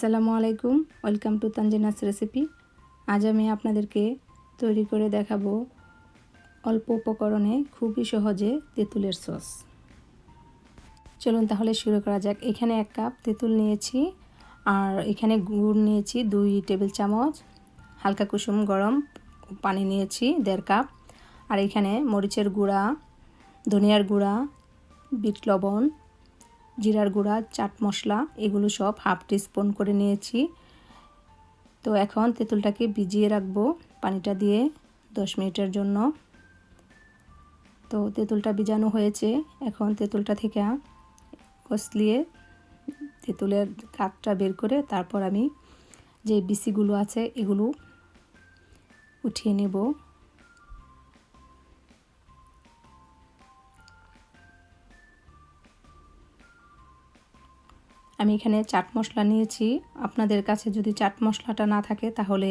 আসসালামু আলাইকুম, welcome to Tanzina's recipe. আজ আমি আপনাদেরকে তৈরি করে দেখাবো অল্প উপকরণে খুবই সহজে তেঁতুলের সস। চলুন তাহলে শুরু করা যাক। এখানে 1 কাপ তেঁতুল নিয়েছি, আর এখানে গুড় নিয়েছি 2 টেবিল চামচ, হালকা কুসুম গরম পানি নিয়েছি 1.5 কাপ, আর এখানে মরিচের গুঁড়া, ধনিয়ার গুঁড়া, বিট লবণ, জিরার গুঁড়া, চাট মশলা, এগুলো সব হাফ টিস্পুন করে নিয়েছি। তো এখন তেঁতুলটাকে ভিজিয়ে রাখবো পানিটা দিয়ে 10 মিনিটের জন্য। তো তেঁতুলটা ভিজানো হয়েছে, এখন তেঁতুলটা থেকে কষলিয়ে তেঁতুলের কাঠটা বের করে তারপর আমি যে বিচিগুলো আছে এগুলো উঠিয়ে নেব। আমি এখানে চাট মশলা নিয়েছি। আপনাদের কাছে যদি চাট মশলাটা না থাকে তাহলে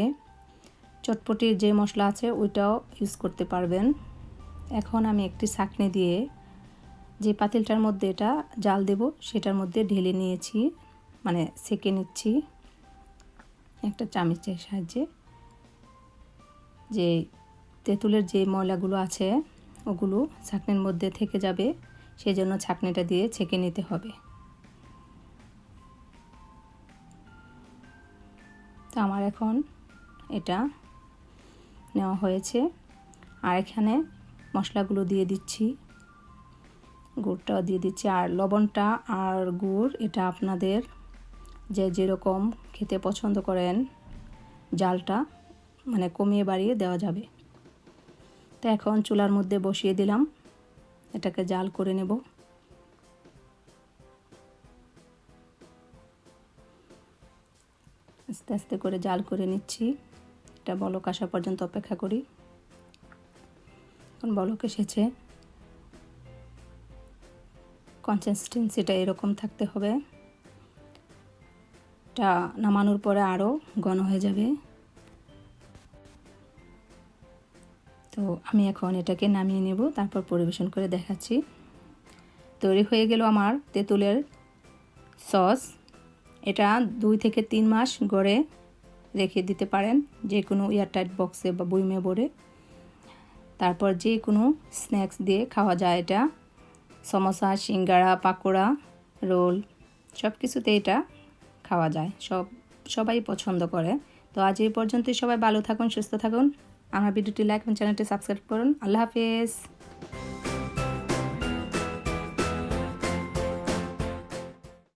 চটপটির যে মশলা আছে ওইটাও ইউজ করতে পারবেন। এখন আমি একটি ছাঁকনি দিয়ে যে পাতিলটার মধ্যে এটা জাল দেব সেটার মধ্যে ঢেলে নিয়েছি, মানে সেঁকে নিচ্ছি একটা চামচের সাহায্যে। যে তেঁতুলের যে ময়লাগুলো আছে ওগুলো ছাঁকনির মধ্যে থেকে যাবে, সেই জন্য ছাঁকনিটা দিয়ে ছেঁকে নিতে হবে। তো আমার এখন এটা নেওয়া হয়েছে, আর এখানে মশলাগুলো দিয়ে দিচ্ছি, গুড়টাও দিয়ে দিচ্ছি, আর লবণটা আর গুড় এটা আপনাদের যে যেরকম খেতে পছন্দ করেন জালটা মানে কমিয়ে বাড়িয়ে দেওয়া যাবে। তো এখন চুলার মধ্যে বসিয়ে দিলাম, এটাকে জাল করে নেব। আস্তে আস্তে করে জাল করে নিচ্ছি, এটা বলক আসা পর্যন্ত অপেক্ষা করি। এখন বলক এসেছে, কনসিস্টেন্সিটা এরকম থাকতে হবে, এটা নামানোর পরে আরও ঘন হয়ে যাবে। তো আমি এখন এটাকে নামিয়ে নেব, তারপর পরিবেশন করে দেখাচ্ছি। তৈরি হয়ে গেল আমার তেঁতুলের সস। এটা 2 থেকে 3 মাস গড়ে রেখে দিতে পারেন যে কোনো এয়ারটাইট বক্সে বা বয়মে ভরে। তারপর যে কোনো স্ন্যাক্স দিয়ে খাওয়া যায়। এটা সমোসা, সিঙ্গারা, পাকোড়া, রোল সব কিছুতে এটা খাওয়া যায়, সবাই পছন্দ করে। তো আজ এই পর্যন্তই। সবাই ভালো থাকুন, সুস্থ থাকুন। আমার ভিডিওটি লাইক এবং চ্যানেলটি সাবস্ক্রাইব করুন। আল্লাহ হাফেজ।